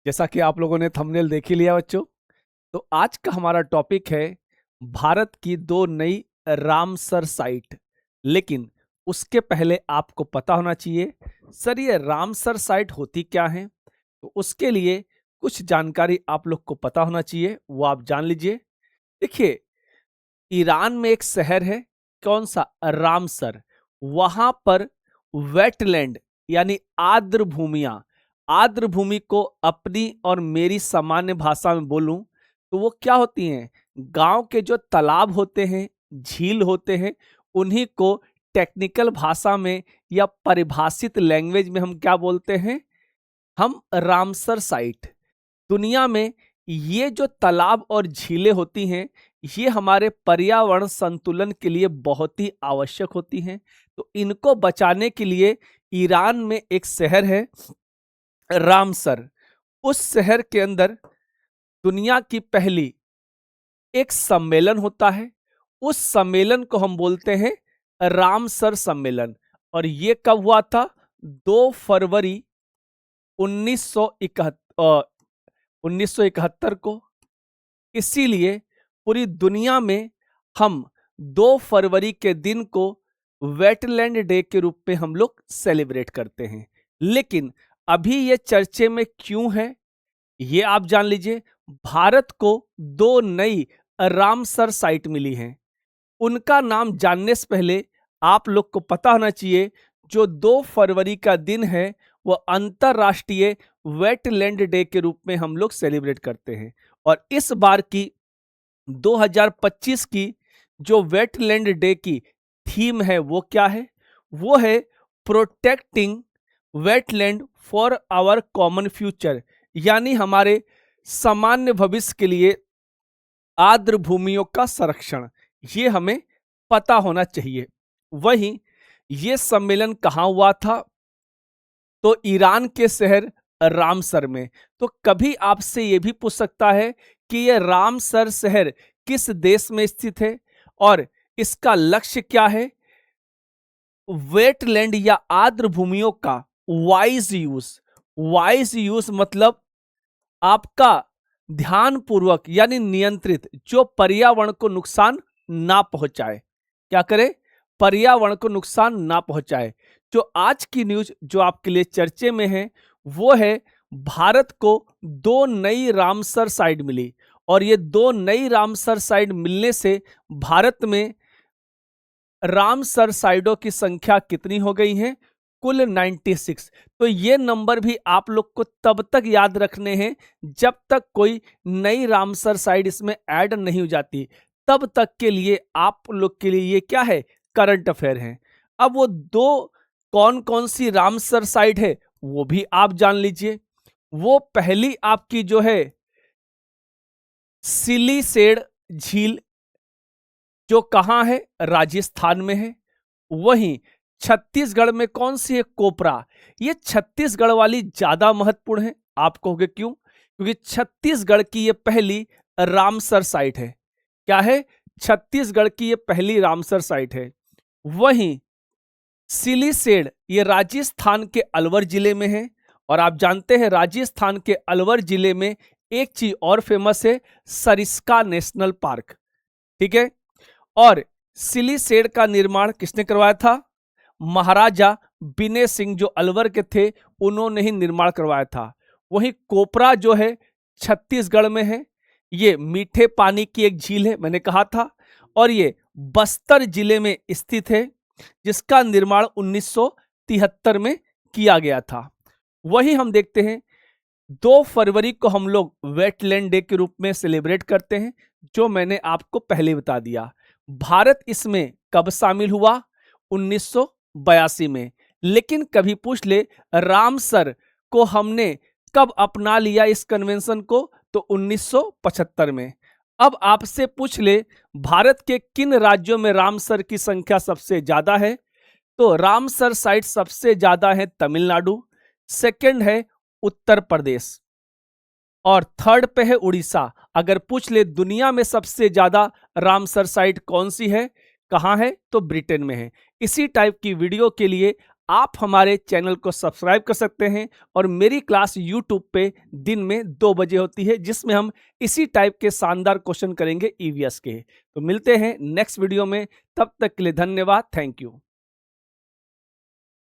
जैसा कि आप लोगों ने थंबनेल देख ही लिया बच्चों, तो आज का हमारा टॉपिक है भारत की दो नई रामसर साइट। लेकिन उसके पहले आपको पता होना चाहिए सर ये रामसर साइट होती क्या है। तो उसके लिए कुछ जानकारी आप लोग को पता होना चाहिए, वो आप जान लीजिए। देखिए, ईरान में एक शहर है, कौन सा, रामसर। वहां पर वेटलैंड यानी आर्द्र भूमियां, आर्द्र भूमि को अपनी और मेरी सामान्य भाषा में बोलूं तो वो क्या होती हैं, गांव के जो तालाब होते हैं, झील होते हैं, उन्हीं को टेक्निकल भाषा में या परिभाषित लैंग्वेज में हम क्या बोलते हैं, हम रामसर साइट। दुनिया में ये जो तालाब और झीलें होती हैं, ये हमारे पर्यावरण संतुलन के लिए बहुत ही आवश्यक होती हैं। तो इनको बचाने के लिए ईरान में एक शहर है रामसर। उस शहर के अंदर दुनिया की पहली एक सम्मेलन होता है। उस सम्मेलन को हम बोलते हैं रामसर सम्मेलन। और ये कब हुआ था, 2 फरवरी 1971 को। इसीलिए पूरी दुनिया में हम 2 फरवरी के दिन को वेटलैंड डे के रूप में हम लोग सेलिब्रेट करते हैं। लेकिन अभी ये चर्चे में क्यों है, ये आप जान लीजिए। भारत को दो नई रामसर साइट मिली हैं। उनका नाम जानने से पहले आप लोग को पता होना चाहिए, जो 2 फरवरी का दिन है वो अंतरराष्ट्रीय वेटलैंड डे के रूप में हम लोग सेलिब्रेट करते हैं। और इस बार की 2025 की जो वेटलैंड डे की थीम है वो क्या है, वो है protecting wetland for our common future. यानी हमारे सामान्य भविष्य के लिए आर्द्र भूमियों का संरक्षण, ये हमें पता होना चाहिए। वहीं ये सम्मेलन कहाँ हुआ था, तो ईरान के शहर रामसर में। तो कभी आपसे ये भी पूछ सकता है कि यह रामसर शहर किस देश में स्थित है और इसका लक्ष्य क्या है। वेटलैंड या आर्द्र भूमियों का वाइज यूज, वाइज यूज मतलब आपका ध्यानपूर्वक यानी नियंत्रित, जो पर्यावरण को नुकसान ना पहुंचाए। क्या करे, पर्यावरण को नुकसान ना पहुंचाए। जो आज की न्यूज जो आपके लिए चर्चे में है वो है भारत को दो नई रामसर साइट मिली। और ये दो नई रामसर साइट मिलने से भारत में रामसर साइटों की संख्या कितनी हो गई है, कुल 96। तो ये नंबर भी आप लोग को तब तक याद रखने हैं जब तक कोई नई रामसर साइट इसमें ऐड नहीं हो जाती। तब तक के लिए आप लोग के लिए ये क्या है, करंट अफेयर है। अब वो दो कौन कौन सी रामसर साइट है वो भी आप जान लीजिए। वो पहली आपकी जो है सिलीसेड झील, जो कहां है, राजस्थान में है। वहीं छत्तीसगढ़ में कौन सी है, कोपरा। ये छत्तीसगढ़ वाली ज्यादा महत्वपूर्ण है। आप कहोगे क्यों, क्योंकि छत्तीसगढ़ की ये पहली रामसर साइट है। क्या है, छत्तीसगढ़ की ये पहली रामसर साइट है। वहीं सिलीसेड ये राजस्थान के अलवर जिले में है। और आप जानते हैं राजस्थान के अलवर जिले में एक चीज और फेमस है, सरिस्का नेशनल पार्क। ठीक है। और सिलीसेड का निर्माण किसने करवाया था, महाराजा विनय सिंह जो अलवर के थे उन्होंने ही निर्माण करवाया था। वहीं कोपरा जो है छत्तीसगढ़ में है। ये मीठे पानी की एक झील है, मैंने कहा था। और ये बस्तर जिले में स्थित है, जिसका निर्माण 1973 में किया गया था। वही हम देखते हैं 2 फरवरी को हम लोग वेटलैंड डे के रूप में सेलिब्रेट करते हैं, जो मैंने आपको पहले बता दिया। भारत इसमें कब शामिल हुआ, 1982 में। लेकिन कभी पूछ ले रामसर को हमने कब अपना लिया इस कन्वेंशन को, तो 1975 में। अब आपसे पूछ ले भारत के किन राज्यों में रामसर की संख्या सबसे ज्यादा है, तो रामसर साइट सबसे ज्यादा है तमिलनाडु, सेकंड है उत्तर प्रदेश और थर्ड पे है उड़ीसा। अगर पूछ ले दुनिया में सबसे ज्यादा रामसर साइट कौन सी है, कहां है, तो ब्रिटेन में है। इसी टाइप की वीडियो के लिए आप हमारे चैनल को सब्सक्राइब कर सकते हैं और मेरी क्लास यूट्यूब पे दिन में 2 बजे होती है, जिसमें हम इसी टाइप के शानदार क्वेश्चन करेंगे ईवीएस के। तो मिलते हैं नेक्स्ट वीडियो में, तब तक के लिए धन्यवाद, थैंक यू।